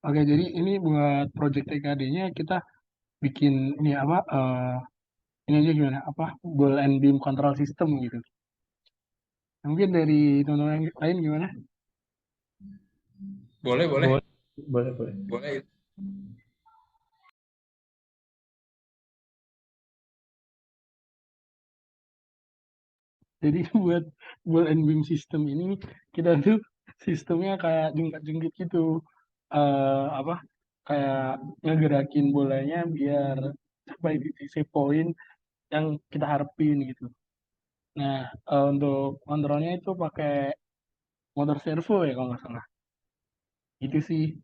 Oke, jadi ini buat project TKD-nya kita bikin ini apa? Ini aja gimana? Apa? Ball and beam control system gitu. Mungkin dari teman-teman yang lain gimana? Boleh, boleh, Boleh, boleh, boleh. boleh. Jadi buat ball and beam system ini kita tuh sistemnya kayak jungkat-jungkit gitu. Apa? Kayak ngegerakin bolanya biar sampai di sisi poin yang kita harapin gitu. Nah, untuk kontrolnya itu pakai motor servo ya kalau nggak salah. Itu sih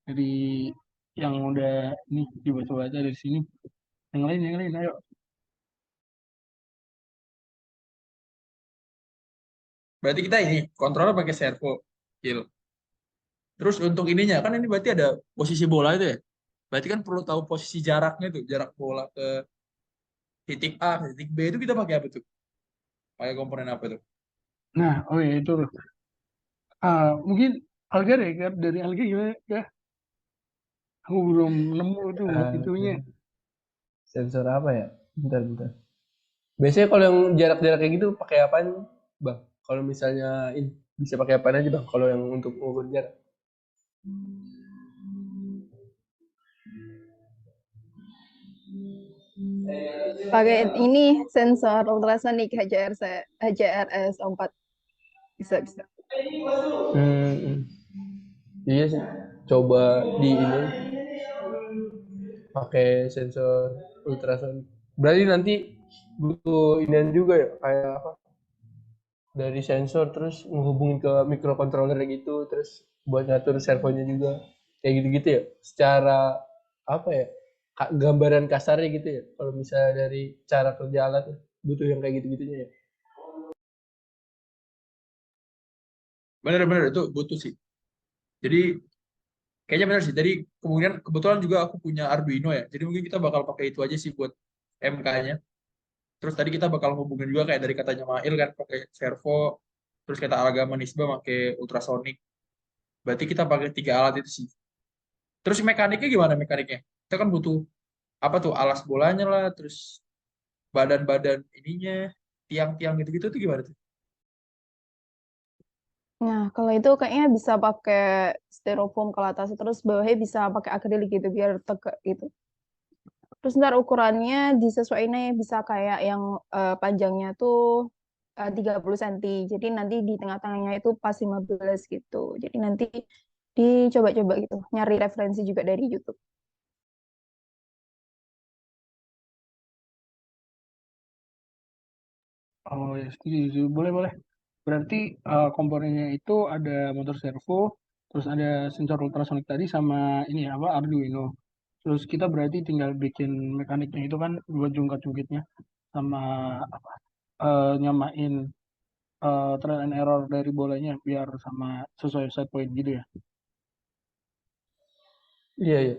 dari yang udah nih coba-coba aja dari sini. Yang lain, ayo. Berarti kita ini kontrolnya pakai servo, Gil. Terus untuk ininya kan ini berarti ada posisi bola itu ya. Berarti kan perlu tahu posisi jaraknya tuh, jarak bola ke titik A, ke titik B itu kita pakai apa tuh? Pakai komponen apa tuh? Nah, oh ya itu loh. Mungkin Alga deh, kan? Dari Alga gimana ya? Aku belum nemu tuh itunya. Eh, sensor apa ya? Bentar, bentar. Biasanya kalau yang jarak-jarak kayak gitu pakai apaan, Bang? Kalau misalnya ini bisa pakai apa aja, Bang? Kalau yang untuk mengukur jarak. Pakai ini sensor ultrasonik HCRS 4 bisa bisa. Hmm, iya sih. Coba di ini pakai sensor ultrasound. Berarti nanti butuh inian juga ya, kayak apa? Dari sensor terus menghubungin ke microcontroller gitu, terus buat ngatur servonya juga. Kayak gitu-gitu ya. Secara apa ya? Gambaran kasarnya gitu ya. Kalau misalnya dari cara kerja alat butuh yang kayak gitu-gitunya ya. Bener-bener itu butuh sih. Jadi kayaknya bener sih. Jadi kemudian kebetulan juga aku punya Arduino ya. Jadi mungkin kita bakal pakai itu aja sih buat MK-nya. Terus tadi kita bakal hubungin juga kayak dari katanya Mail kan pakai servo. Terus kata Alga Nisba pakai ultrasonic. Berarti kita pakai tiga alat itu sih. Terus mekaniknya gimana mekaniknya? Kita kan butuh apa tuh alas bolanya lah, terus badan-badan ininya, tiang-tiang gitu-gitu tuh gimana tuh? Nah, kalau itu kayaknya bisa pakai styrofoam ke atas, terus bawahnya bisa pakai akrilik gitu biar tegak gitu. Terus ntar ukurannya disesuaikan ya, bisa kayak yang panjangnya tuh 30 cm. Jadi nanti di tengah-tengahnya itu pas 15 gitu. Jadi nanti dicoba-coba gitu, nyari referensi juga dari YouTube. Oh ya, setuju, setuju. Boleh, boleh. Berarti komponennya itu ada motor servo, terus ada sensor ultrasonik tadi sama ini ya, apa Arduino. Terus kita berarti tinggal bikin mekaniknya itu kan buat jungkat-jungkitnya sama nyamain trial and error dari bolanya biar sama sesuai set point gitu ya. Iya, iya.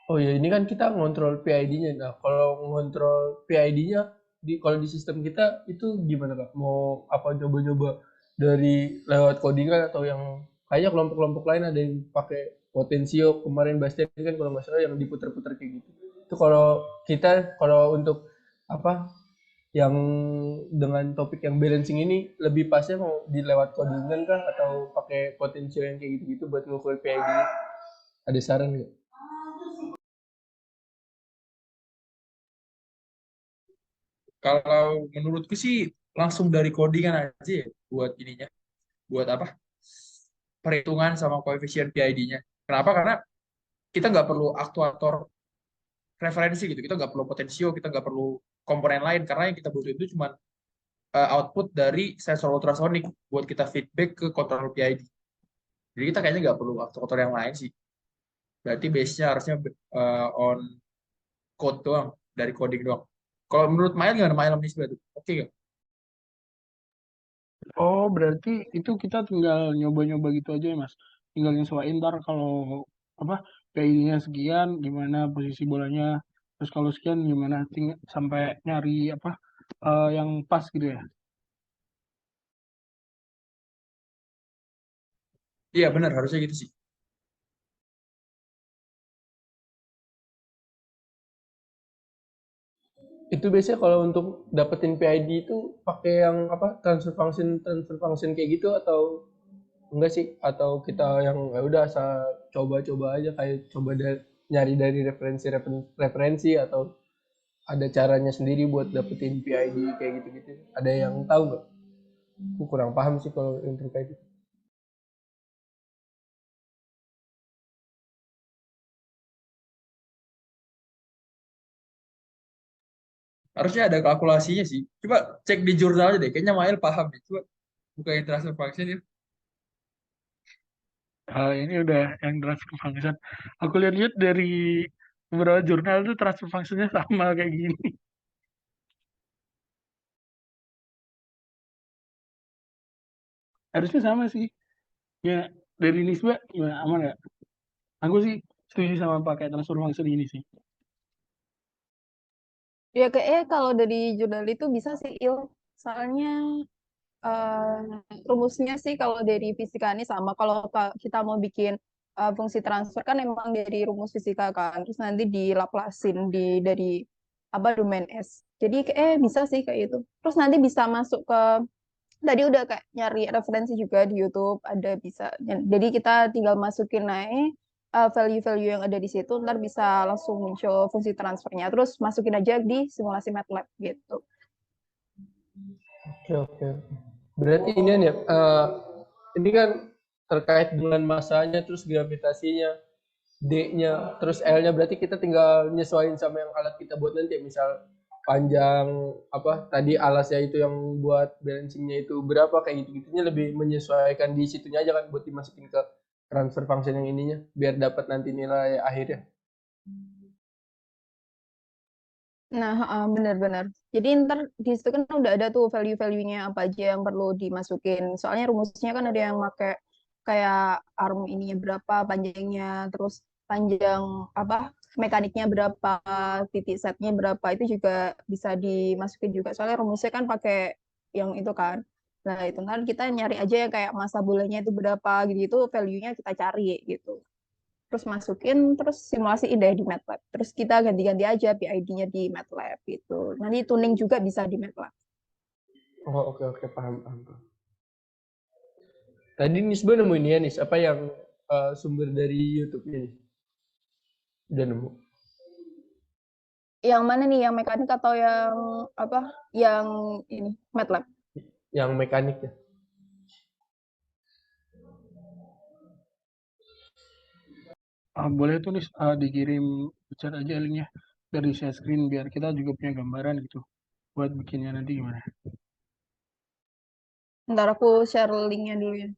Oh ya, ini kan kita ngontrol PID-nya. Nah, kalau ngontrol PID-nya kalau di sistem kita itu gimana, Kak? Mau apa coba-coba dari lewat codingan atau yang kayaknya kelompok-kelompok lain ada yang pakai potensio kemarin Bastian kan kalau nggak salah yang diputer-puter kayak gitu. Itu kalau untuk apa yang dengan topik yang balancing ini lebih pasnya mau di lewat codingan kah atau pakai potensio yang kayak gitu-gitu buat ngukur PID? Ada saran nggak? Kalau menurutku sih langsung dari codingan aja ya buat ininya, buat apa? Perhitungan sama koefisien PID-nya. Kenapa? Karena kita nggak perlu aktuator referensi gitu, kita nggak perlu potensio, kita nggak perlu komponen lain karena yang kita butuh itu cuma output dari sensor ultrasonik buat kita feedback ke kontrol PID. Jadi kita kayaknya nggak perlu aktuator yang lain sih. Berarti base-nya harusnya on code doang, dari coding doang. Kalau menurut Mail gimana? Mail Nisbah tuh? Oke nggak? Oh, berarti itu kita tinggal nyoba-nyoba gitu aja ya, Mas. Tinggal nyesuaiin ntar kalau apa PI-nya sekian, gimana posisi bolanya, terus kalau sekian gimana sampai nyari apa yang pas gitu ya. Iya benar, harusnya gitu sih. Itu biasanya kalau untuk dapetin PID itu pakai yang apa, transfer function kayak gitu atau enggak sih? Atau kita yang ya udah asal coba-coba aja kayak nyari dari referensi atau ada caranya sendiri buat dapetin PID kayak gitu-gitu. Ada yang tahu nggak? Aku kurang paham sih kalau yang terkait itu. Harusnya ada kalkulasinya sih. Coba cek di jurnal aja deh. Kayaknya Mail paham deh. Coba bukain transfer function ya. Ini udah yang transfer function. Aku lihat-lihat dari beberapa jurnal tuh transfer functionnya sama kayak gini. Harusnya sama sih. Ya, dari Nisba gimana? Aman nggak? Aku sih setuju sama pakai transfer function ini sih. Ya kayaknya kalau dari jurnal itu bisa sih Il. Soalnya rumusnya sih kalau dari fisika ini sama. Kalau kita mau bikin fungsi transfer kan emang dari rumus fisika kan. Terus nanti dilaplasin dari apa domain S. Jadi bisa sih kayak itu. Terus nanti bisa masuk ke tadi udah kayak nyari referensi juga di YouTube ada bisa. Jadi kita tinggal masukin naik value-value yang ada di situ, ntar bisa langsung muncul fungsi transfernya. Terus masukin aja di simulasi MATLAB gitu. Oke, oke. Berarti ini ya, ini kan terkait dengan masanya, terus gravitasinya, D-nya, terus L-nya, berarti kita tinggal nyesuaiin sama yang alat kita buat nanti, misal panjang apa tadi alasnya itu yang buat balancingnya itu berapa kayak gitu-gitunya lebih menyesuaikan di situnya aja kan buat dimasukin ke transfer function yang ininya biar dapat nanti nilai akhirnya. Nah, benar-benar. Jadi ntar di situ kan udah ada tuh value-value-nya apa aja yang perlu dimasukin. Soalnya rumusnya kan ada yang pakai kayak arm ininya berapa, panjangnya, terus panjang apa mekaniknya berapa, titik setnya berapa, itu juga bisa dimasukin juga. Soalnya rumusnya kan pakai yang itu kan. Nah, itu ntar kita nyari aja yang kayak masa bulannya itu berapa gitu, itu value-nya kita cari gitu terus masukin terus simulasi deh di MATLAB terus kita ganti-ganti aja PID-nya di MATLAB gitu nanti tuning juga bisa di MATLAB. Oh, oke, oke, paham, paham, paham. Tadi Nisba nemu ini ya Nis apa yang sumber dari YouTube ini udah nemu Yang mana nih yang mekanik atau yang apa yang ini MATLAB? yang mekanik ya. Boleh tuh Nis, dikirim chat aja linknya dari share screen biar kita juga punya gambaran gitu buat bikinnya nanti gimana. Ntar aku share linknya dulu ya.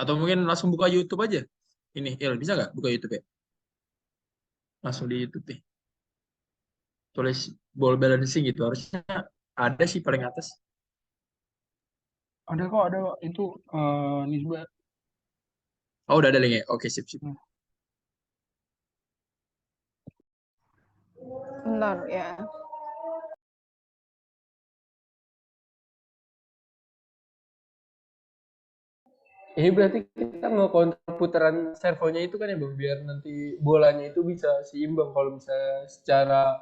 Atau mungkin langsung buka YouTube aja. Ini, Il, bisa nggak buka YouTube ya? Langsung di YouTube nih. Tulis ball balancing gitu. Harusnya ada sih paling atas. Ada kok itu Nisba. Oh, udah ada linknya. Oke, sip, sip. Bentar ya. Ini berarti kita ngekontrol putaran servonya itu kan ya bang, biar nanti bolanya itu bisa seimbang kalau misalnya secara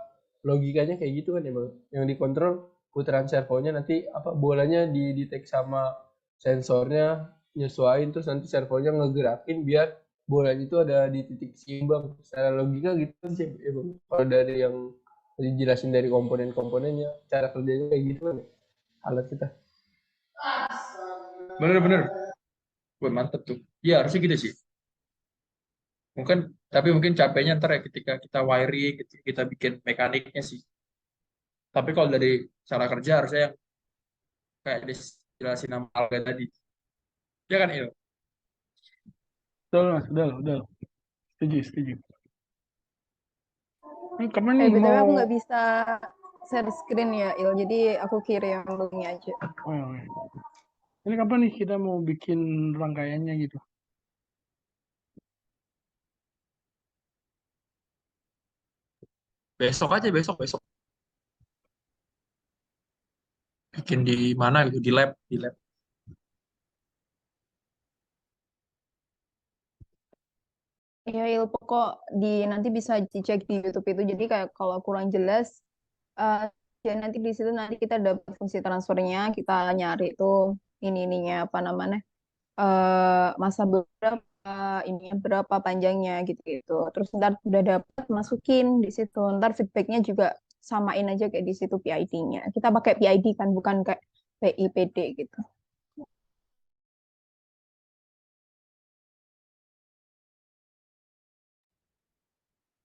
logikanya kayak gitu kan ya bang. Yang dikontrol putaran servonya nanti apa bolanya didetek sama sensornya nyesuaiin terus nanti servonya ngegerakin biar bolanya itu ada di titik seimbang. Secara logika gitu kan sih ya bang. Kalau dari yang dijelasin dari komponen-komponennya, cara kerjanya kayak gitu kan ya, alat kita. Bener-bener. Wah, mantep tuh. Iya, harusnya gitu sih. Mungkin, tapi mungkin capeknya ntar ya ketika kita wiring, ketika kita bikin mekaniknya sih. Tapi kalau dari cara kerja harusnya yang kayak dijelasin sama Alga tadi. Ya kan, Il? Betul Mas, udah. Setuju. Ini kapan nih BTW aku mau? nggak bisa share screen ya, Il. Jadi aku kirim linknya aja. Oh, ya, oke. Ini kapan nih kita mau bikin rangkaiannya gitu? Besok aja, besok. Bikin di mana gitu, di lab. Ya, Il, pokok nanti bisa dicek di YouTube itu. Jadi kayak kalau kurang jelas, ya nanti di situ nanti kita dapat fungsi transfernya, kita nyari tuh ininya apa namanya, masa berapa, ininya berapa panjangnya gitu gitu. Terus ntar udah dapat masukin di situ. Ntar feedbacknya juga samain aja kayak di situ PID-nya. Kita pakai PID kan, bukan kayak PIPD gitu.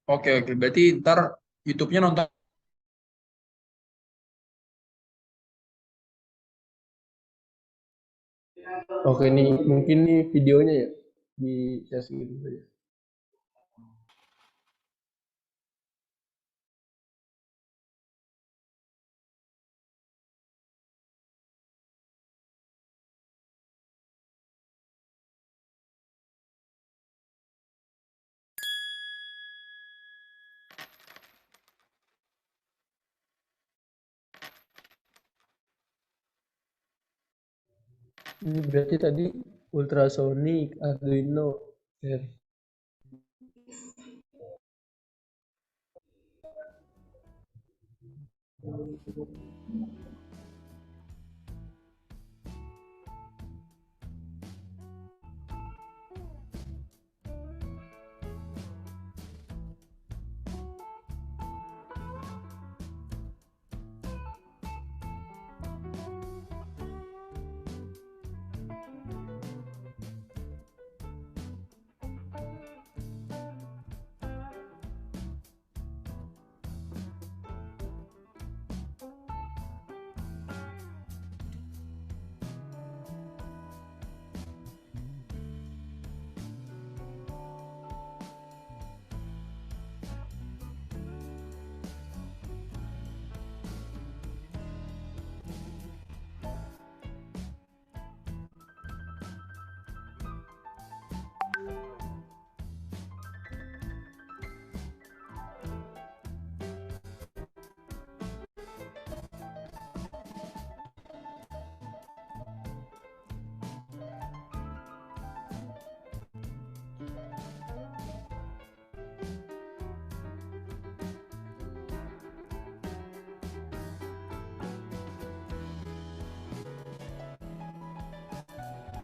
Oke, berarti ntar YouTube-nya nonton. Oke, nih mungkin nih videonya ya di share screen aja. Ini berarti tadi ultrasonic, Arduino, share.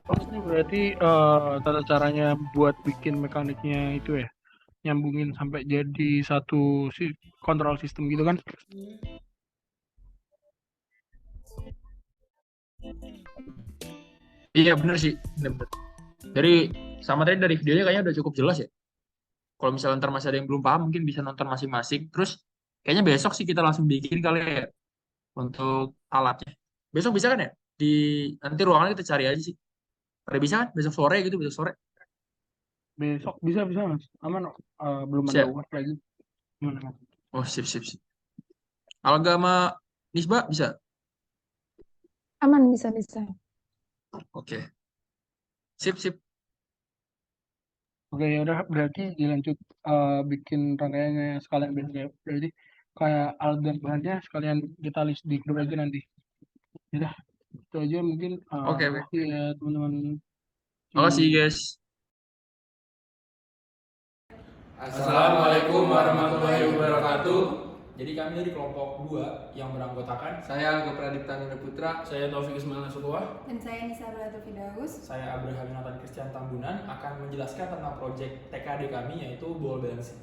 Oh, ini berarti tata caranya buat bikin mekaniknya itu ya, nyambungin sampai jadi satu kontrol sistem gitu kan? Iya bener sih, bener. Jadi sama tadi dari videonya kayaknya udah cukup jelas ya. Kalau misalnya ntar masih ada yang belum paham, mungkin bisa nonton masing-masing. Terus kayaknya besok sih kita langsung bikin kali ya untuk alatnya. Besok bisa kan ya? Di nanti ruangannya kita cari aja sih. Ada bisa kan? Besok sore gitu, besok sore. Besok bisa Mas, aman. Belum ada Siap. uas lagi. Gimana, Mas? Oh, sip. Alga sama Nisba bisa? Aman, bisa. Oke. Sip. Oke, ya udah berarti dilanjut bikin rangkaiannya sekalian besok ya. Berarti kayak alat dan bahannya sekalian kita list di grup aja nanti. Ya udah, itu aja mungkin. Oke. Makasih ya teman-teman. Makasih guys. Assalamualaikum warahmatullahi wabarakatuh. Jadi kami dari kelompok 2 yang beranggotakan Saya Alga Pradipta Nanda Putra. saya Taufik Ismail Nasutuah, Dan saya Nisa Beratul Fidaus. saya Abraham Yonatan Christian Tambunan akan menjelaskan tentang proyek TKD kami yaitu ball balancing.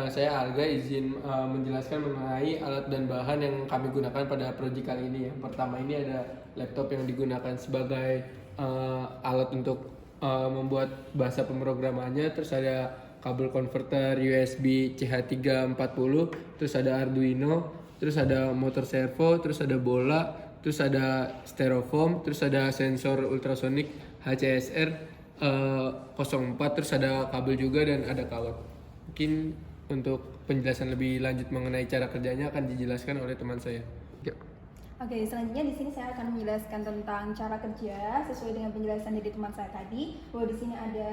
Saya Alga izin menjelaskan mengenai alat dan bahan yang kami gunakan pada proyek kali ini. Yang pertama ini ada laptop yang digunakan sebagai alat untuk membuat bahasa pemrogramannya. Terus ada kabel converter USB CH340, terus ada Arduino, terus ada motor servo, terus ada bola, terus ada styrofoam, terus ada sensor ultrasonic HCSR 04, terus ada kabel juga dan ada kawat. Mungkin untuk penjelasan lebih lanjut mengenai cara kerjanya akan dijelaskan oleh teman saya. Oke, selanjutnya di sini saya akan menjelaskan tentang cara kerja sesuai dengan penjelasan dari teman saya tadi. Bahwa di sini ada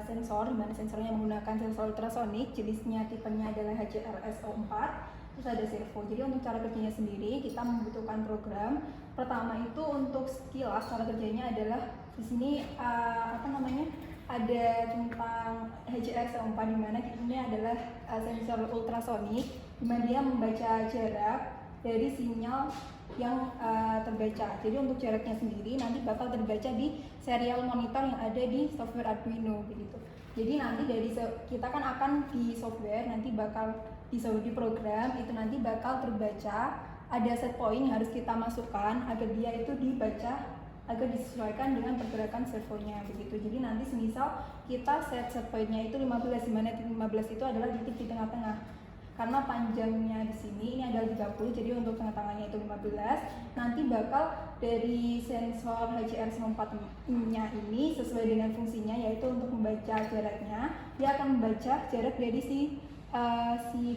sensor, di mana sensornya menggunakan sensor ultrasonik, jenisnya tipenya adalah HCRSO4. Terus ada servo. Jadi untuk cara kerjanya sendiri kita membutuhkan program. Pertama itu untuk sekilas cara kerjanya adalah di sini ada tentang HCRSO4, di mana ini adalah sensor ultrasonik, di mana dia membaca jarak dari sinyal yang terbaca. Jadi untuk jaraknya sendiri nanti bakal terbaca di serial monitor yang ada di software Arduino begitu. Jadi nanti dari kita kan akan di software nanti bakal di program itu nanti bakal terbaca, ada set point yang harus kita masukkan agar dia itu dibaca, agar disesuaikan dengan pergerakan servonya begitu. Jadi nanti semisal kita set pointnya itu 15, di mana titik 15 itu adalah titik di tengah-tengah. Karena panjangnya di sini ini adalah 30, jadi untuk tengah-tengahnya itu 15. Nanti bakal dari sensor HCR94-nya ini sesuai dengan fungsinya, yaitu untuk membaca jaraknya, dia akan membaca jarak dari si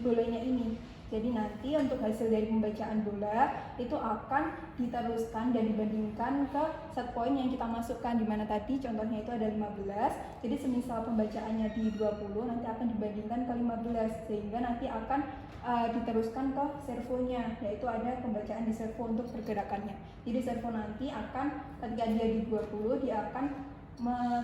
bolanya ini. Jadi nanti untuk hasil dari pembacaan bola itu akan diteruskan dan dibandingkan ke set point yang kita masukkan, di mana tadi contohnya itu ada 15. Jadi semisal pembacaannya di 20 nanti akan dibandingkan ke 15, sehingga nanti akan diteruskan ke servonya, yaitu ada pembacaan di servo untuk pergerakannya. Jadi servo nanti akan ketika dia di 20 dia akan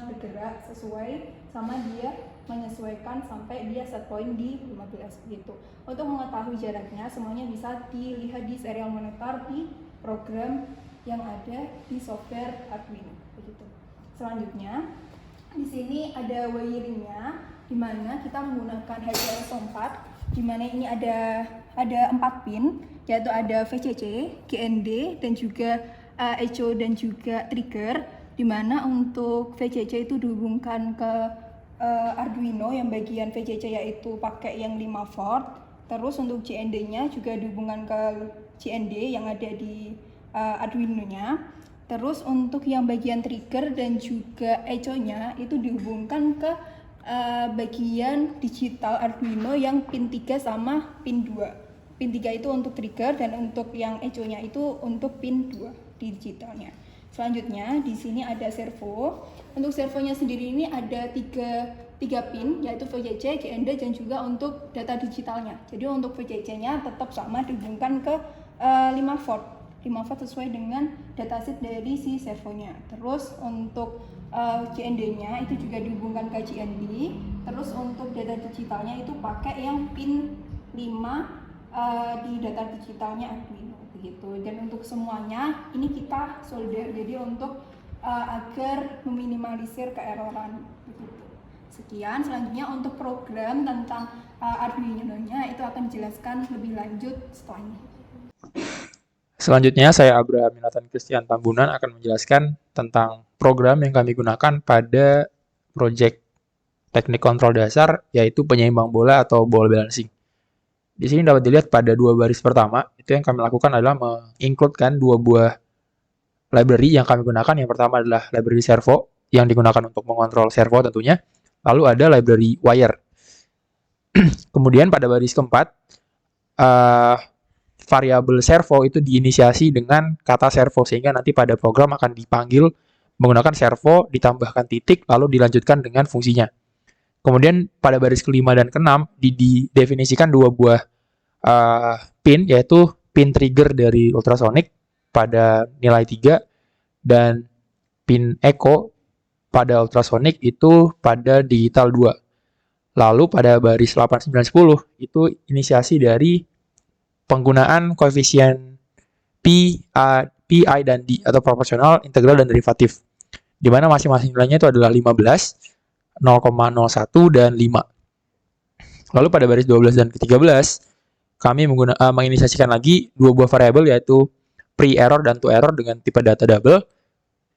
bergerak sesuai sama dia menyesuaikan sampai dia set point di 15 gitu. Untuk mengetahui jaraknya semuanya bisa dilihat di serial monitor di program yang ada di software Arduino begitu. Selanjutnya di sini ada wiringnya, di mana kita menggunakan HCRSO4, di mana ini ada 4 pin, yaitu ada VCC, GND, dan juga echo dan juga trigger, di mana untuk VCC itu dihubungkan ke Arduino yang bagian VCC yaitu pakai yang 5 volt. Terus untuk GND-nya juga dihubungkan ke GND yang ada di Arduino-nya. Terus untuk yang bagian trigger dan juga echo-nya itu dihubungkan ke bagian digital Arduino yang pin 3 sama pin 2. Pin 3 itu untuk trigger dan untuk yang echo-nya itu untuk pin 2 di digitalnya. Selanjutnya di sini ada servo. Untuk servonya sendiri ini ada tiga pin, yaitu VCC, GND, dan juga untuk data digitalnya. Jadi untuk VCC-nya tetap sama dihubungkan ke 5 volt. 5 volt sesuai dengan datasheet dari si servonya. Terus untuk GND-nya itu juga dihubungkan ke GND. Terus untuk data digitalnya itu pakai yang pin 5 di data digitalnya Arduino begitu. Dan untuk semuanya ini kita solder, jadi untuk agar meminimalisir keeroran begitu. Sekian, selanjutnya untuk program tentang Arduino-nya itu akan dijelaskan lebih lanjut setelah ini. Selanjutnya saya Abraham Yonatan Christian Tambunan akan menjelaskan tentang program yang kami gunakan pada proyek teknik kontrol dasar, yaitu penyeimbang bola atau ball balancing. Di sini dapat dilihat pada 2 baris pertama, itu yang kami lakukan adalah mengincludekan 2 buah library yang kami gunakan. Yang pertama adalah library servo, yang digunakan untuk mengontrol servo tentunya. Lalu ada library wire. Kemudian pada baris keempat, variabel servo itu diinisiasi dengan kata servo, sehingga nanti pada program akan dipanggil menggunakan servo, ditambahkan titik, lalu dilanjutkan dengan fungsinya. Kemudian pada baris kelima dan keenam didefinisikan 2 buah pin, yaitu pin trigger dari ultrasonic pada nilai 3 dan pin echo pada ultrasonic itu pada digital 2. Lalu pada baris 8, 9, 10 itu inisiasi dari penggunaan koefisien Pi, dan D atau proporsional, integral, dan derivatif, di mana masing-masing nilainya itu adalah 15, 0,01 dan 5. Lalu pada baris 12 dan ke-13 kami menginisiasikan lagi 2 buah variabel, yaitu pre-error dan to-error dengan tipe data double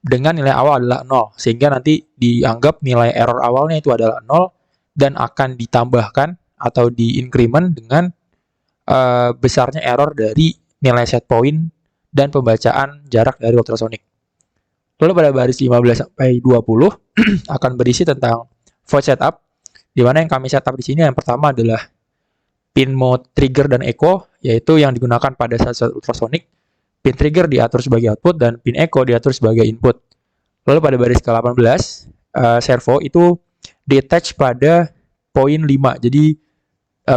dengan nilai awal adalah 0, sehingga nanti dianggap nilai error awalnya itu adalah 0 dan akan ditambahkan atau di-increment dengan besarnya error dari nilai set point dan pembacaan jarak dari ultrasonic. Lalu pada baris 15 sampai 20 akan berisi tentang void setup, Di mana yang kami setup di sini yang pertama adalah pin mode trigger dan echo, yaitu yang digunakan pada sensor ultrasonic. Pin trigger diatur sebagai output dan pin echo diatur sebagai input. Lalu pada baris ke-18, servo itu di-attach pada poin 5. Jadi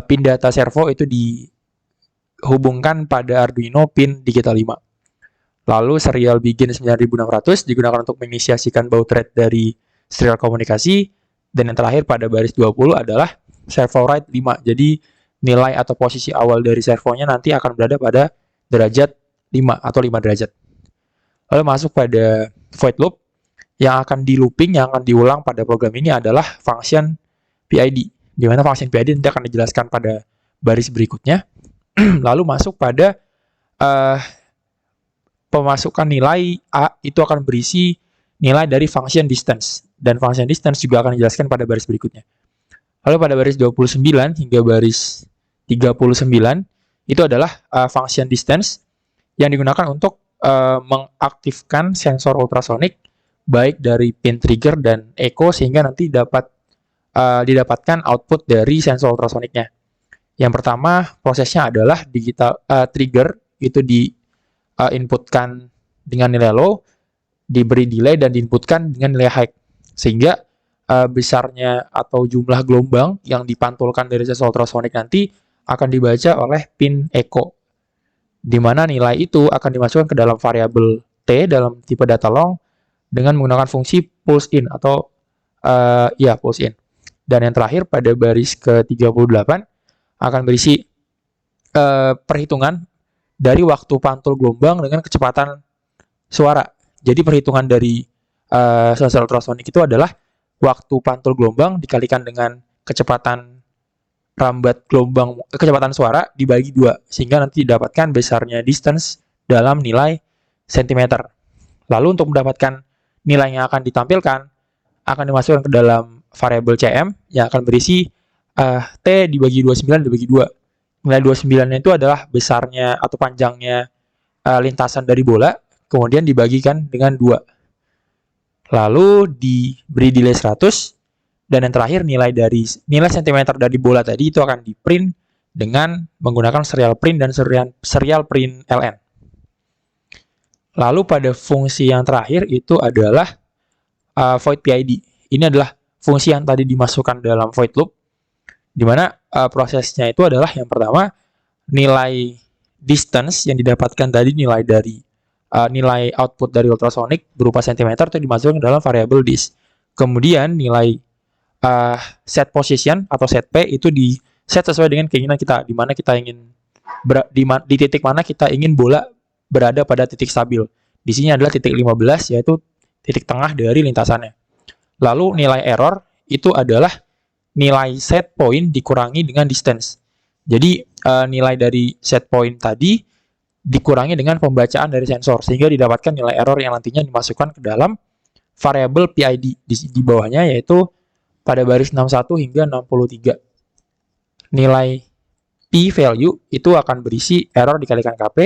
pin data servo itu dihubungkan pada Arduino pin digital 5. Lalu serial begin 9600 digunakan untuk menginisiasikan baud rate dari serial komunikasi. Dan yang terakhir pada baris 20 adalah servo write 5. Jadi nilai atau posisi awal dari servonya nanti akan berada pada derajat 5 atau 5 derajat. Lalu masuk pada void loop. Yang akan di looping, yang akan diulang pada program ini adalah function PID. Di mana function PID nanti akan dijelaskan pada baris berikutnya. Lalu masuk pada pemasukan nilai A itu akan berisi nilai dari function distance. Dan function distance juga akan dijelaskan pada baris berikutnya. Lalu pada baris 29 hingga baris 39 itu adalah function distance yang digunakan untuk mengaktifkan sensor ultrasonic baik dari pin trigger dan echo sehingga nanti didapatkan output dari sensor ultrasonicnya. Yang pertama prosesnya adalah digital trigger itu inputkan dengan nilai low, diberi delay dan diinputkan dengan nilai high. Sehingga besarnya atau jumlah gelombang yang dipantulkan dari sensor ultrasonic nanti akan dibaca oleh pin echo. Di mana nilai itu akan dimasukkan ke dalam variabel T dalam tipe data long dengan menggunakan fungsi pulse in atau pulse in. Dan yang terakhir pada baris ke-38 akan berisi perhitungan dari waktu pantul gelombang dengan kecepatan suara. Jadi perhitungan dari sensor ultrasonic itu adalah waktu pantul gelombang dikalikan dengan kecepatan rambat gelombang, kecepatan suara dibagi 2 sehingga nanti didapatkan besarnya distance dalam nilai cm. Lalu untuk mendapatkan nilai yang akan ditampilkan akan dimasukkan ke dalam variabel cm yang akan berisi T dibagi 29 dibagi 2. Nilai 29-nya itu adalah besarnya atau panjangnya lintasan dari bola, kemudian dibagikan dengan 2. Lalu diberi delay 100, dan yang terakhir nilai cm dari bola tadi itu akan di-print dengan menggunakan serial print dan serial print ln. Lalu pada fungsi yang terakhir itu adalah void PID. Ini adalah fungsi yang tadi dimasukkan dalam void loop, di mana prosesnya itu adalah yang pertama nilai distance yang didapatkan tadi nilai output dari ultrasonic berupa cm itu dimasukkan ke dalam variabel dis. Kemudian nilai set position atau set P itu di set sesuai dengan keinginan kita, di mana kita ingin di titik mana kita ingin bola berada pada titik stabil. Di sini adalah titik 15 yaitu titik tengah dari lintasannya. Lalu nilai error itu adalah nilai set point dikurangi dengan distance. Jadi nilai dari set point tadi dikurangi dengan pembacaan dari sensor sehingga didapatkan nilai error yang nantinya dimasukkan ke dalam variabel PID di bawahnya, yaitu pada baris 61 hingga 63. Nilai P value itu akan berisi error dikalikan KP,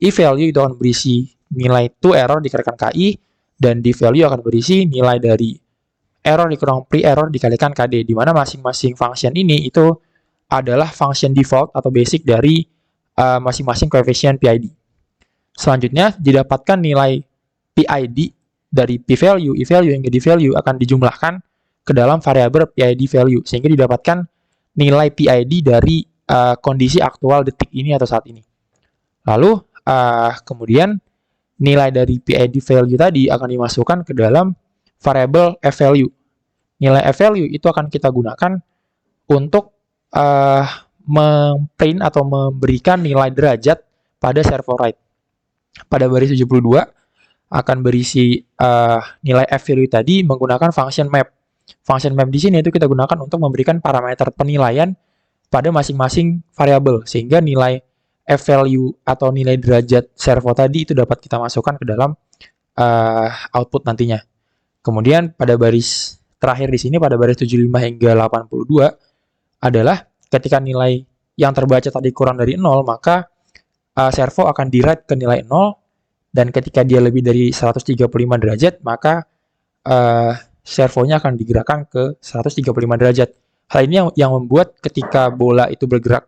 I value itu akan berisi nilai to error dikalikan KI, dan D value akan berisi nilai dari error dikurang pre-error dikalikan KD, di mana masing-masing function ini itu adalah function default atau basic dari masing-masing koefisien PID. Selanjutnya, didapatkan nilai PID dari P value, I value, hingga D value akan dijumlahkan ke dalam variabel PID value, sehingga didapatkan nilai PID dari kondisi aktual detik ini atau saat ini. Lalu, kemudian nilai dari PID value tadi akan dimasukkan ke dalam variabel F value. Nilai F value itu akan kita gunakan untuk memprint atau memberikan nilai derajat pada servo write. Pada baris 72 akan berisi nilai F value tadi menggunakan function map. Function map di sini itu kita gunakan untuk memberikan parameter penilaian pada masing-masing variabel, sehingga nilai F value atau nilai derajat servo tadi itu dapat kita masukkan ke dalam output nantinya. Kemudian pada baris terakhir di sini pada baris 75 hingga 82 adalah ketika nilai yang terbaca tadi kurang dari 0, maka servo akan di-write ke nilai 0, dan ketika dia lebih dari 135 derajat, maka servonya akan digerakkan ke 135 derajat. Hal ini yang membuat ketika bola itu bergerak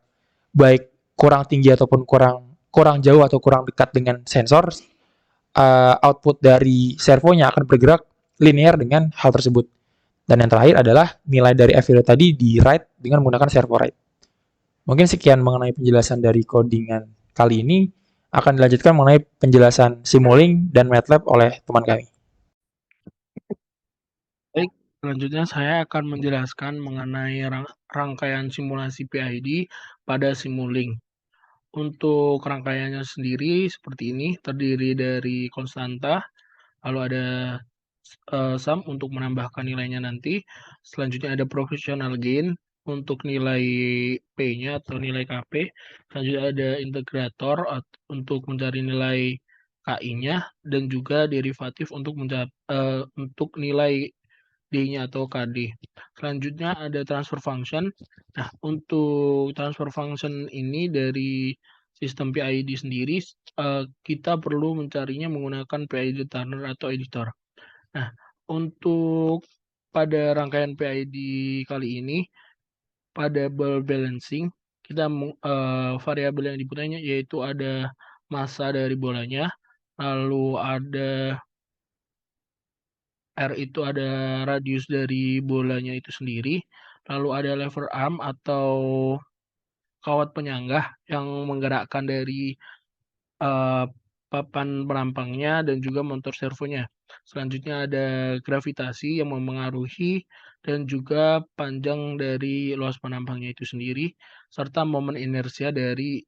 baik kurang tinggi ataupun kurang jauh atau kurang dekat dengan sensor, output dari servonya akan bergerak linear dengan hal tersebut. Dan yang terakhir adalah nilai dari F value tadi di write dengan menggunakan servo write. Mungkin sekian mengenai penjelasan dari codingan kali ini. Akan dilanjutkan mengenai penjelasan Simulink dan MATLAB oleh teman kami. Baik, selanjutnya saya akan menjelaskan mengenai rangkaian simulasi PID pada Simulink. Untuk rangkaiannya sendiri seperti ini, terdiri dari konstanta, lalu ada sum untuk menambahkan nilainya nanti. Selanjutnya ada proportional gain untuk nilai P-nya atau nilai KP. Selanjutnya ada integrator untuk mencari nilai KI-nya dan juga derivatif untuk nilai D-nya atau KD. Selanjutnya ada transfer function. Nah, untuk transfer function ini dari sistem PID sendiri, kita perlu mencarinya menggunakan PID turner atau editor. Nah, untuk pada rangkaian PID kali ini, pada ball balancing, kita variabel yang diputainya yaitu ada massa dari bolanya, lalu ada R itu ada radius dari bolanya itu sendiri, lalu ada lever arm atau kawat penyanggah yang menggerakkan dari papan perampangnya dan juga motor servonya. Selanjutnya ada gravitasi yang memengaruhi dan juga panjang dari luas penampangnya itu sendiri, serta momen inersia dari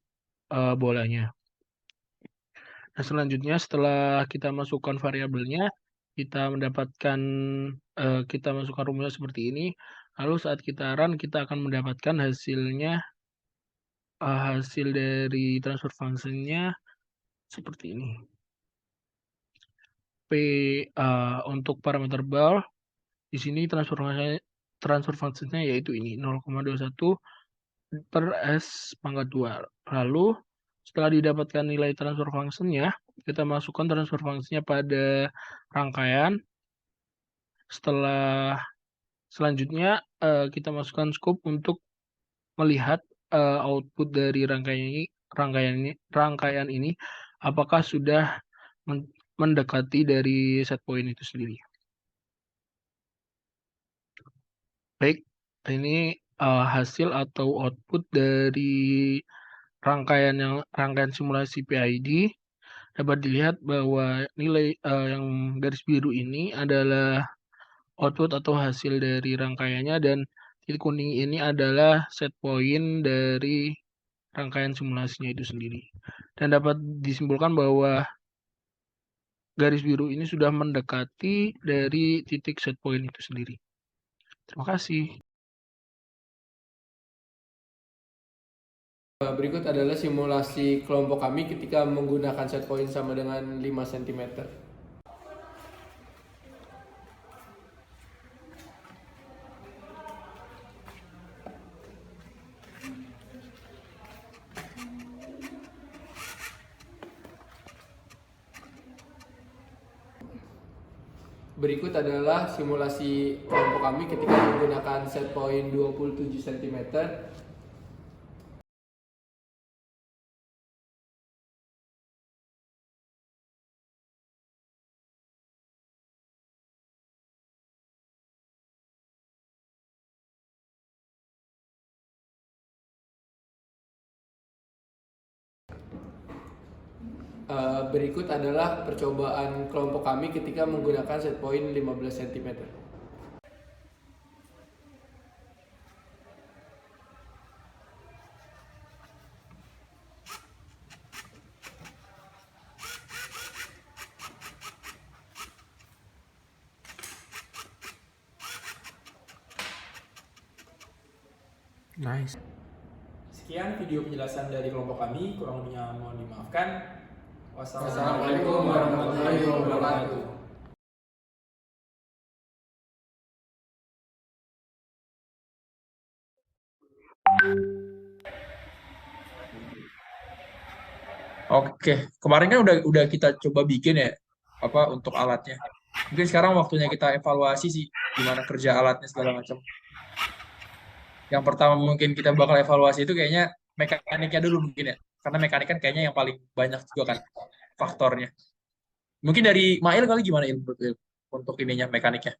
bolanya. Nah, selanjutnya setelah kita masukkan variabelnya, kita mendapatkan kita masukkan rumusnya seperti ini. Lalu saat kita run, kita akan mendapatkan hasilnya, hasil dari transfer function-nya seperti ini. P untuk parameter ball, di sini transfer function-nya yaitu ini 0,21 per S pangkat 2. Lalu setelah didapatkan nilai transfer function-nya, kita masukkan transfer function-nya pada rangkaian. Selanjutnya kita masukkan scope untuk melihat output dari rangkaian ini apakah sudah mendekati dari set point itu sendiri. Baik, ini hasil atau output dari rangkaian simulasi PID. Dapat dilihat bahwa nilai yang garis biru ini adalah output atau hasil dari rangkaiannya, dan titik kuning ini adalah set point dari rangkaian simulasinya itu sendiri. Dan dapat disimpulkan bahwa garis biru ini sudah mendekati dari titik set point itu sendiri. Terima kasih. Berikut adalah simulasi kelompok kami ketika menggunakan set point sama dengan 5 cm. Berikut adalah simulasi kelompok kami ketika menggunakan set point 27 cm. Berikut adalah percobaan kelompok kami ketika menggunakan set point 15 cm. Nice. Sekian video penjelasan dari kelompok kami, kurang lebihnya mohon dimaafkan. Wassalamualaikum warahmatullahi wabarakatuh. Oke, kemarin kan udah kita coba bikin ya untuk alatnya. Mungkin sekarang waktunya kita evaluasi sih gimana kerja alatnya segala macam. Yang pertama mungkin kita bakal evaluasi itu kayaknya mekaniknya dulu mungkin ya. Karena mekanik kan kayaknya yang paling banyak juga kan faktornya. Mungkin dari Mail kali gimana ilmu untuk ininya mekaniknya?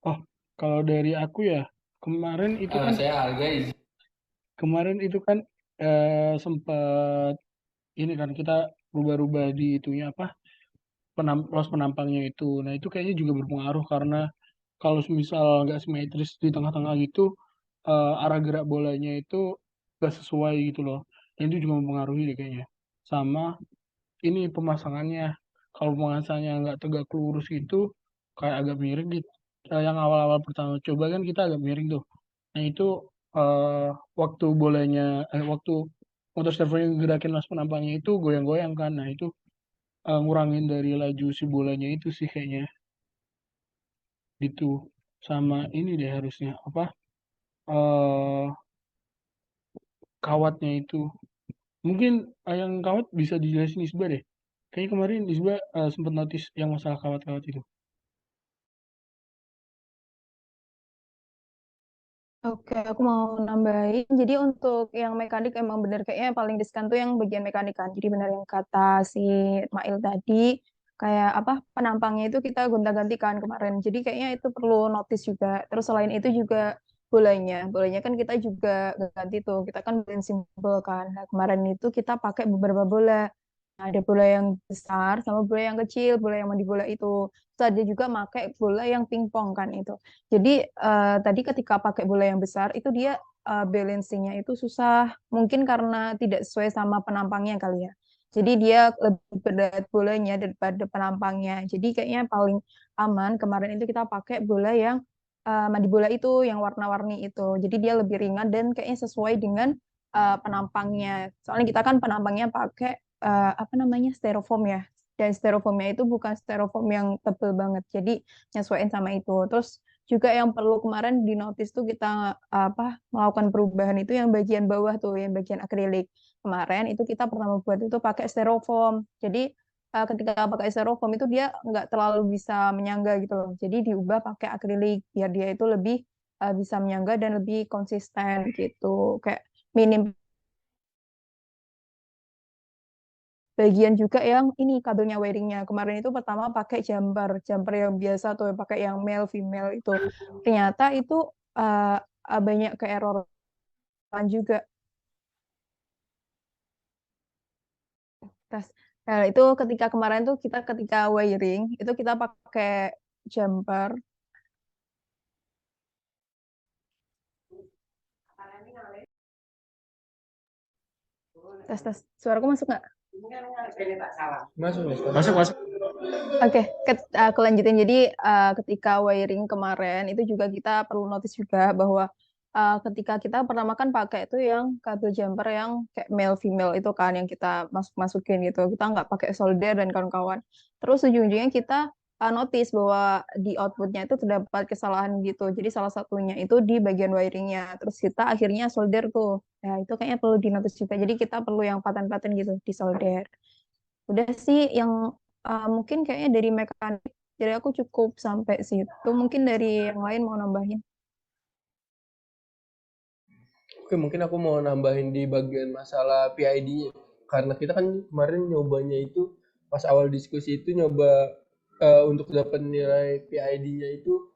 Oh, kalau dari aku ya, kemarin itu kan Saya Alga izin. kemarin itu kan sempat ini kan kita rubah-rubah di itunya apa los penampangnya itu. Nah itu kayaknya juga berpengaruh karena kalau misal nggak simetris di tengah-tengah gitu, arah gerak bolanya itu nggak sesuai gitu loh. Dan itu juga mempengaruhi deh kayaknya. Sama ini pemasangannya. Kalau pemasangannya nggak tegak lurus gitu, kayak agak miring gitu. Yang awal-awal pertama coba kan kita agak miring tuh. Nah itu eh, waktu bolanya, waktu motor servonya gerakin las penampangnya itu goyang-goyang kan. Nah itu ngurangin dari laju si bolanya itu sih kayaknya gitu. Sama ini deh harusnya apa eh kawatnya itu. Mungkin yang kawat bisa dijelasin Isba deh. Kayaknya kemarin Isba sempat notice yang masalah kawat-kawat itu. Oke, aku mau nambahin. Jadi untuk yang mekanik emang bener kayaknya yang paling riskan tuh yang bagian mekanik kan. Jadi benar yang kata si Mail tadi, kayak apa penampangnya itu kita gonta-gantikan kemarin. Jadi kayaknya itu perlu notice juga. Terus selain itu juga bolanya kan kita juga ganti tuh. Kita kan brand simbol kan. Nah, kemarin itu kita pakai beberapa bola. Nah, ada bola yang besar sama bola yang kecil, bola yang mandi bola itu. Terus ada juga pakai bola yang pingpong kan itu. Jadi tadi ketika pakai bola yang besar itu dia balancingnya itu susah. Mungkin karena tidak sesuai sama penampangnya kali ya. Jadi dia lebih berat bolanya daripada penampangnya. Jadi kayaknya paling aman kemarin itu kita pakai bola yang mandi bola itu yang warna-warni itu. Jadi dia lebih ringan dan kayaknya sesuai dengan penampangnya. Soalnya kita kan penampangnya pakai apa namanya styrofoam ya. Dan styrofoamnya itu bukan styrofoam yang tebel banget. Jadi nyesuaiin sama itu. Terus juga yang perlu kemarin di notice tuh kita apa melakukan perubahan itu yang bagian bawah tuh, yang bagian akrilik. Kemarin itu kita pertama buat itu pakai styrofoam. Jadi ketika pakai styrofoam itu dia nggak terlalu bisa menyangga gitu loh. Jadi diubah pakai akrilik biar dia itu lebih bisa menyangga dan lebih konsisten gitu. Kayak minim bagian juga yang ini kabelnya wiringnya. Kemarin itu pertama pakai jumper yang biasa tuh, pakai yang male female itu. Ternyata itu banyak ke error juga. Tes. Nah, itu ketika kemarin tuh kita ketika wiring itu kita pakai jumper. Tes tes. Suaraku masuk nggak? Masuk, Mas. Masuk, masuk. Oke, aku lanjutin. Jadi ketika wiring kemarin itu juga kita perlu notice juga bahwa ketika kita pertama kan pakai itu yang kabel jumper yang kayak male female itu kan yang kita masukin gitu. Kita nggak pakai solder dan kawan-kawan. Terus ujung-ujungnya kita notice bahwa di outputnya itu terdapat kesalahan gitu. Jadi salah satunya itu di bagian wiringnya. Terus kita akhirnya solder tuh. Ya itu kayaknya perlu di notice juga. Jadi kita perlu yang paten-paten gitu di solder. Udah sih yang mungkin kayaknya dari mekanik jadi aku cukup sampai situ. Mungkin dari yang lain mau nambahin. Oke, mungkin aku mau nambahin di bagian masalah PID-nya. Karena kita kan kemarin nyobanya itu pas awal diskusi itu nyoba untuk dapat nilai PID-nya itu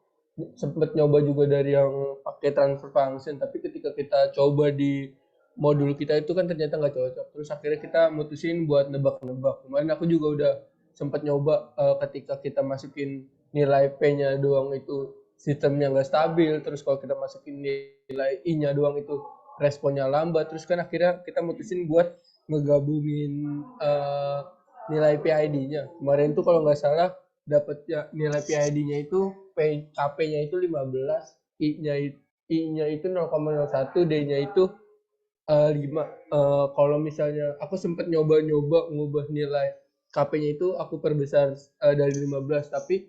sempet nyoba juga dari yang pakai transfer function, tapi ketika kita coba di modul kita itu kan ternyata nggak cocok. Terus akhirnya kita mutusin buat nebak-nebak. Kemarin aku juga udah sempat nyoba ketika kita masukin nilai P-nya doang itu sistemnya nggak stabil. Terus kalau kita masukin nilai I-nya doang itu responnya lambat. Terus kan akhirnya kita mutusin buat ngegabungin nilai PID-nya. Kemarin tuh kalau nggak salah dapatnya nilai PID-nya itu KP-nya itu 15, I-nya itu 0,01, D-nya itu 5. Kalau misalnya aku sempat nyoba-nyoba ngubah nilai KP-nya itu aku perbesar dari 15, tapi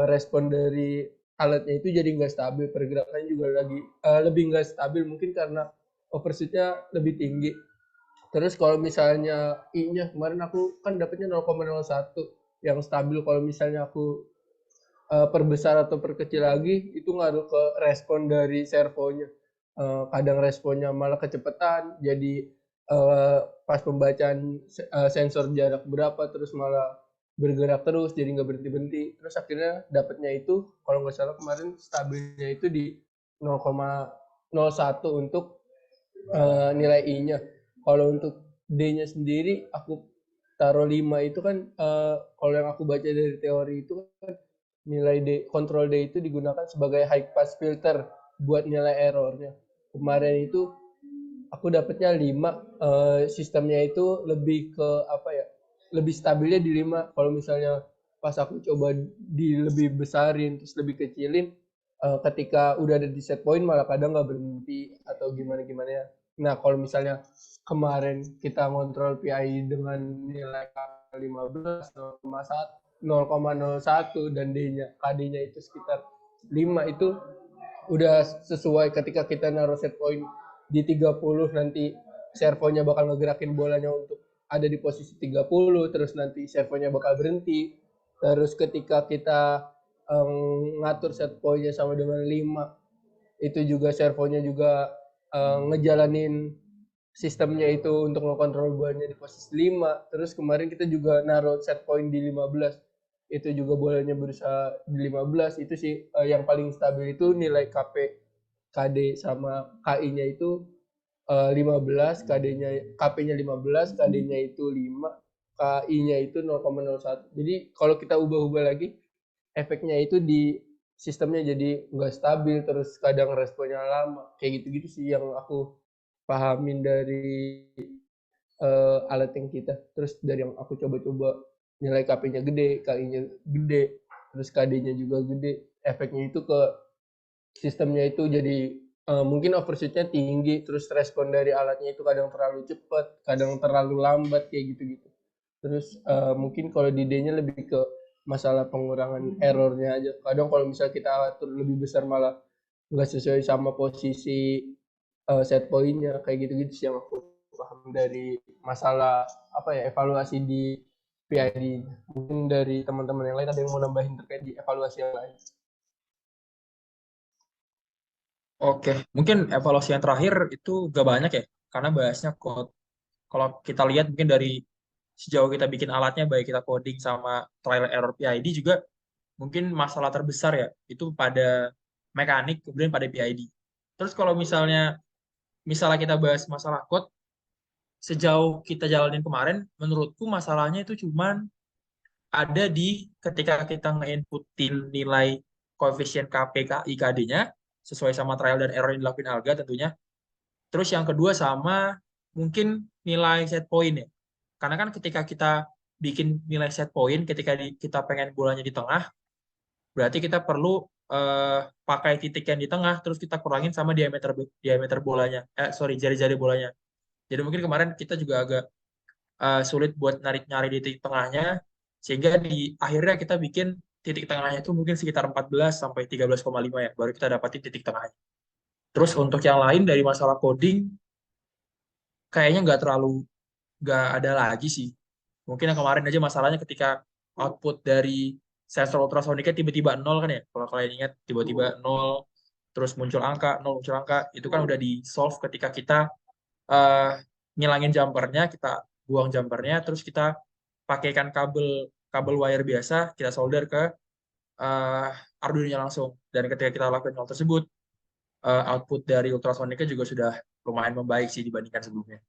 respon dari alatnya itu jadi nggak stabil, pergerakannya juga lagi lebih nggak stabil mungkin karena overshootnya lebih tinggi. Terus kalau misalnya I-nya kemarin aku kan dapatnya 0,01 yang stabil. Kalau misalnya aku perbesar atau perkecil lagi itu ngaruh ke respon dari servonya. Kadang responnya malah kecepatan, jadi pas pembacaan sensor jarak berapa terus malah bergerak terus, jadi nggak berhenti-berhenti. Terus akhirnya dapatnya itu kalau nggak salah kemarin stabilnya itu di 0,01 untuk nilai I-nya. Kalau untuk D-nya sendiri aku taruh 5 itu kan kalau yang aku baca dari teori itu kan nilai D, kontrol D itu digunakan sebagai high pass filter buat nilai errornya. Kemarin itu aku dapatnya 5, sistemnya itu lebih ke apa ya? Lebih stabilnya di 5. Kalau misalnya pas aku coba di lebih besarin terus lebih kecilin, ketika udah ada di set point malah kadang nggak berhenti atau gimana ya. Nah kalau misalnya kemarin kita ngontrol PI dengan nilai 15, 0,01 dan KD-nya itu sekitar 5 itu udah sesuai. Ketika kita naruh set point di 30 nanti servonya bakal ngegerakin bolanya untuk ada di posisi 30, terus nanti servonya bakal berhenti. Terus ketika kita ngatur set pointnya sama dengan 5, itu juga servonya juga ngejalanin sistemnya itu untuk ngekontrol bolanya di posisi 5. Terus kemarin kita juga naruh set point di 15. Itu juga bolanya berusaha di 15. Itu sih yang paling stabil itu nilai KP, KD sama KI-nya itu 15, KP-nya 15, KD-nya itu 5, KI-nya itu 0,01. Jadi kalau kita ubah-ubah lagi, efeknya itu di sistemnya jadi nggak stabil, terus kadang responnya lama. Kayak gitu-gitu sih yang aku pahamin dari alat yang kita. Terus dari yang aku coba-coba nilai KP-nya gede, KI-nya gede, terus KD-nya juga gede. Efeknya itu ke sistemnya itu jadi mungkin overshootnya tinggi, terus respon dari alatnya itu kadang terlalu cepat, kadang terlalu lambat kayak gitu-gitu. Terus mungkin kalau di D-nya lebih ke masalah pengurangan errornya aja. Kadang kalau misalnya kita atur lebih besar malah nggak sesuai sama posisi set pointnya, kayak gitu-gitu sih yang aku paham dari masalah apa ya evaluasi di PID. Mungkin dari teman-teman yang lain ada yang mau nambahin terkait di evaluasi yang lain. Oke, mungkin evaluasi yang terakhir itu gak banyak ya, karena bahasnya code. Kalau kita lihat mungkin dari sejauh kita bikin alatnya, baik kita coding sama trial error PID juga, mungkin masalah terbesar ya, itu pada mekanik, kemudian pada PID. Terus kalau misalnya kita bahas masalah code, sejauh kita jalanin kemarin, menurutku masalahnya itu cuman ada di ketika kita nge-inputin nilai koefisien KP, KI, KD-nya, sesuai sama trial dan error yang dilakuin Alga tentunya. Terus yang kedua sama mungkin nilai set point ya. Karena kan ketika kita bikin nilai set point, ketika kita pengen bolanya di tengah, berarti kita perlu pakai titik yang di tengah, terus kita kurangin sama diameter bolanya. Jari-jari bolanya. Jadi mungkin kemarin kita juga agak sulit buat nyari di titik tengahnya, sehingga di akhirnya kita bikin titik tengahnya itu mungkin sekitar 14 sampai 13,5 ya, baru kita dapatin titik tengahnya. Terus untuk yang lain dari masalah coding, kayaknya nggak ada lagi sih. Mungkin yang kemarin aja masalahnya ketika output dari sensor ultrasoniknya tiba-tiba nol kan ya. Kalau kalian ingat tiba-tiba nol, terus muncul angka, nol muncul angka, itu kan udah di solve ketika kita uh, ngilangin jumpernya, kita buang jumpernya, terus kita pakaikan kabel wire biasa, kita solder ke Arduino-nya langsung. Dan ketika kita lakukan hal tersebut, output dari ultrasoniknya juga sudah lumayan membaik sih dibandingkan sebelumnya.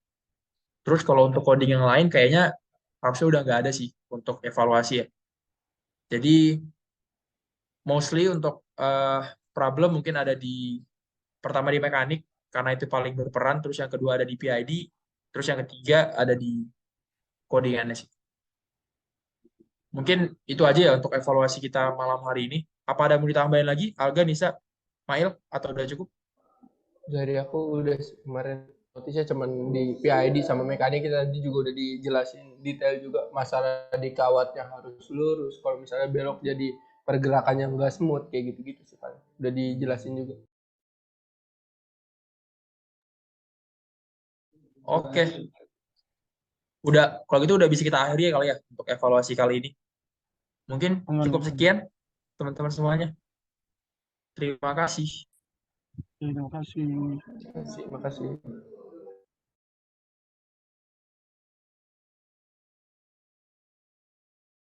Terus kalau untuk coding yang lain kayaknya harusnya udah nggak ada sih untuk evaluasi ya. Jadi mostly untuk problem mungkin ada pertama di mekanik karena itu paling berperan, terus yang kedua ada di PID, terus yang ketiga ada di codingannya sih. Mungkin itu aja ya untuk evaluasi kita malam hari ini. Apa ada yang mau ditambahin lagi? Alga, Nisa, Mail, atau udah cukup? Dari aku udah kemarin notisnya cuman di PID sama mekanik, kita tadi juga udah dijelasin detail juga masalah di kawatnya harus lurus, kalau misalnya belok jadi pergerakannya nggak smooth kayak gitu-gitu sih paling udah dijelasin juga. Oke, udah kalau gitu udah bisa kita akhiri ya kali ya untuk evaluasi kali ini. Mungkin cukup sekian. teman-teman semuanya. Terima kasih. Terima kasih. Makasih.